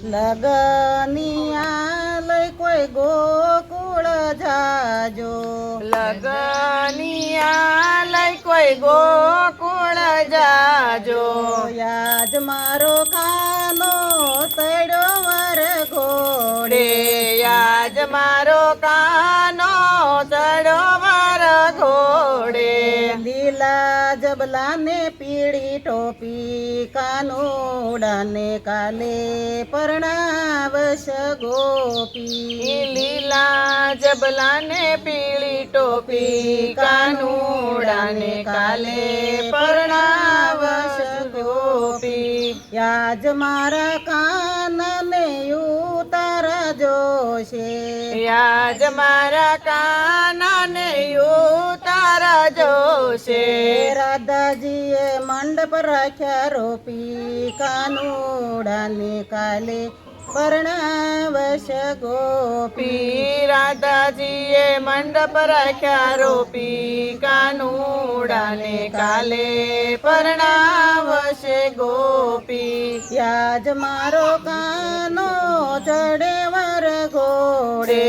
લગનિયા લઈ કોઈ ગોકુળ જાજો, લગનિયા લઈ કોઈ ગોકુળ જાજો, યાજ મારો કાનો સડ્યો વર ઘોડે, યાજ મારો કાનો ચડોવર ઘોડે, લીલા જબલાને પીળી ટોપી, કાનુડાને કાલે પરણાવશ ગોપી, લીલા જબલાને પીળી ટોપી, કાનુડાને કાલે પરણાવશ ગોપી, યાજ મારા કાનને ઉતાર જોશે, યાજ મારા કાનાને ઉતાર જોશે, રાધાજીએ મંડપ રાખ્યા રોપી, કાનુડાને કાલે પરણાવશ ગોપી, રાધાજીએ મંડપ રાખ્યા રોપી, કાનુડાને કાલે પરણાવશે ગોપી, યાજ મારો કાનો ચડે વર ઘોડે,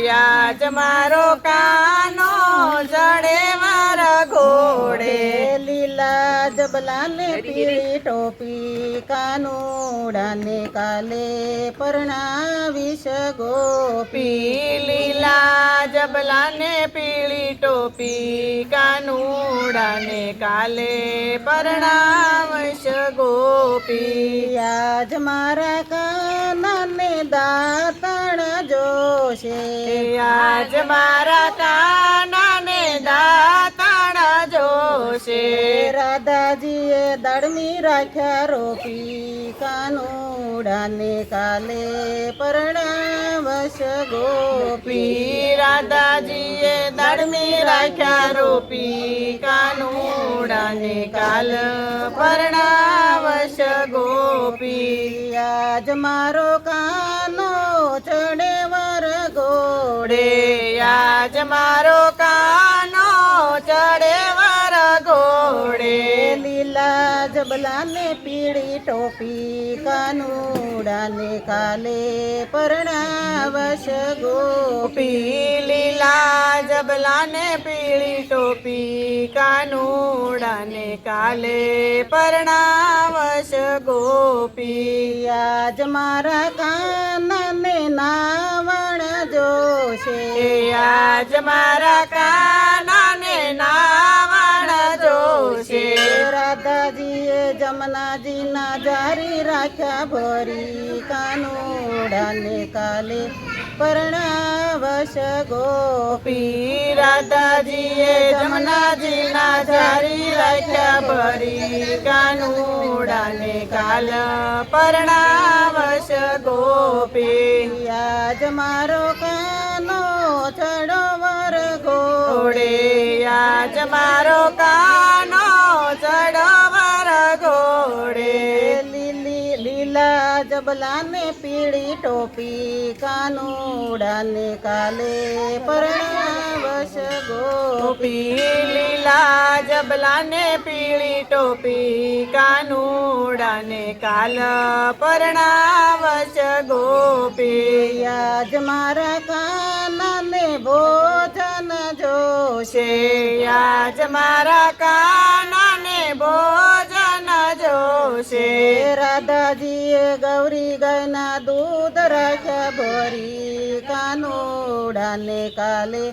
યાજ મારો કાનો ચડે વર ઘોડે, લીલા જબલાને પીળી ટોપી, કાનુડાને કાલે પરણાવીશ ગોપી, લીલા જબલાને પીળી ટોપી, કાનુડાને કાલે પરણાવશ ગોપી, યાજ મારા કાનને દાતણ જોશે, યાજ મારા કાનાને દાતણ જોશે, રાધાજીએ દળમી રાખ્યા રોપી, કાનુડાને કાલે પરણાવશ ગોપી, રાધાજીએ દળમી રાખ્યા રોપી, કાનુડાને કાલ પરણાવશ ગોપી, યાજ મારો કાનો ચડે વર ઘોડે, યાજ મારો કાનો ચડે વર ઘોડે, લીલા જબલાને પીળી ટોપી, કાનુડાને કાલે પરણાવશ ગોપી, લીલા જબલાને પીળી ટોપી, કાનુડાને કાલે પરણાવશ ગોપી, યાજ મારા કાનને નાવણ જોશે, યાજ મારા કાનાને નાવણ જોશે, રાધાજીએ જમનાજીના જારી રાખ્યા ભરી, કાનુડાને કાલે પરણાવશ ગોપી, રાધાજીએ જમનાજીના જારી રાખ્યા ભરી, કાનુડાને કાલ પરણાવશ ગોપી, યાજ મારો કાનો ચડો વર ઘોડે, યાજ મારો કાનો ચડોવર ઘોડે, લીલા જબલાને પીળી ટોપી, કાનુડાને કાલે પરણાવશ ગોપી, લીલા જબલાને પીળી ટોપી, કાનુડાને કાલ પરણાવશ ગોપી, યાજ મારા કાનને ભોજન જોશે, યાજ મારા કાનાને ભોજન જોશે, રાધાજીએ ગૌરી ગાયના દૂધ રાખ્યા ભરી, કાનુડાને કાલે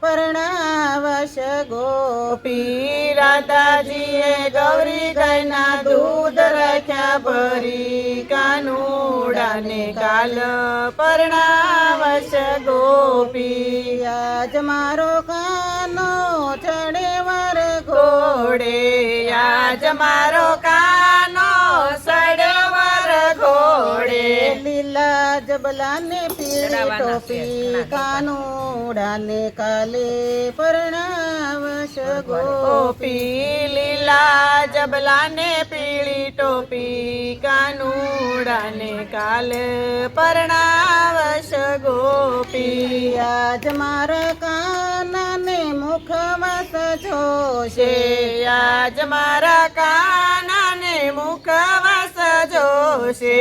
પરણાવશ ગોપી, રાધાજીએ ગૌરી ગાયના દૂધ રાખ્યા ભરી, કાનુડાને કાલ પરણાવશ ગોપી, યાજ મારો કાનો ચડે વર ઘોડે, યાજ મારો કાનો સડવર ઘોડે, લીલા જબલાને પીળી ટોપી, કાનુડાને કાલે પરણાવશ ગોપી, લીલા જબલાને પીળી ટોપી, કાનુડાને કાલ પરણાવશ ગોપી, યાજ મારા કાનને મુખવસ જોશે, આજ મારા કાનાને મુખવાસ જોશે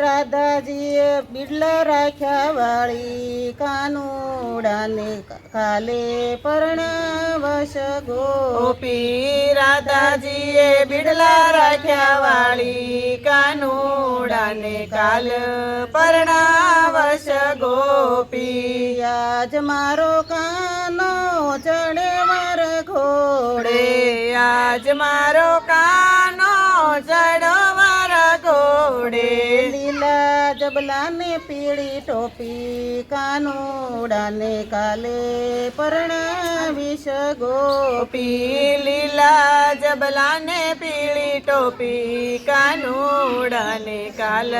રાધાજીએ બિડલા રાખ્યા વાળી કાનુડાને કાલે પરણાવશ ગોપી રાધાજીએ બિડલા રાખ્યા વાળી કાનુડાને કાલ પરણાવશ ગોપી આજ મારો કાનો ચડે વર ઘોડે આજ મારો કાનો ચડવર ઘોડે લીલા જબલાને પીળી ટોપી કાનુડાને કાલે પરણાવીશ ગોપી લીલા જબલાને પીળી ટોપી કાનુડાને કાલ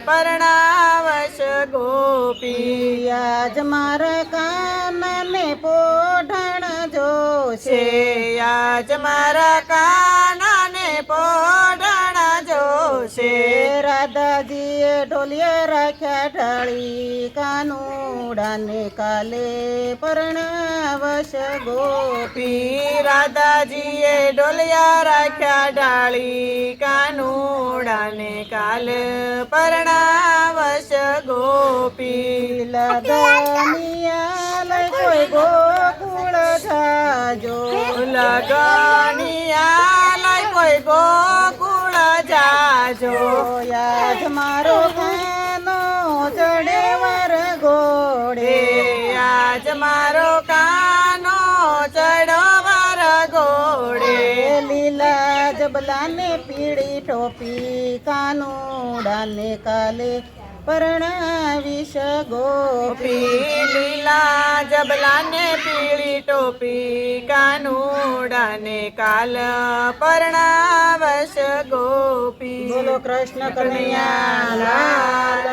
પરણાવશ ગોપી આજ મારા કાનાને પોઢણ જોશે આજ મારા કાનાને પોઢણ જોશે રાધાજીએ ઢોલિયા રાખ્યા ઢાળી કાનુડાને કાલે પરણાવશ ગોપી રાધાજીએ ડોલિયા રાખ્યા ડાળી કાનુડાને કાલ પરણાવશ ગોપી લગનિયા લઈ કોઈ ગોકુળ જાજો લગનિયા લઈ કોઈ ગોકુળ જાજો યાદ મારો કાનો ચડે વર ઘોડે આજ મારો કાનો ચડવર ઘોડે લીલા જબલાને પીળી ટોપી કાનુડાને કાલે પરણાવીશ ગોપી લીલા જબલાને પીળી ટોપી કાનુડાને કાલ પરણાવશ ગોપી બોલો કૃષ્ણ કનૈયા લાલ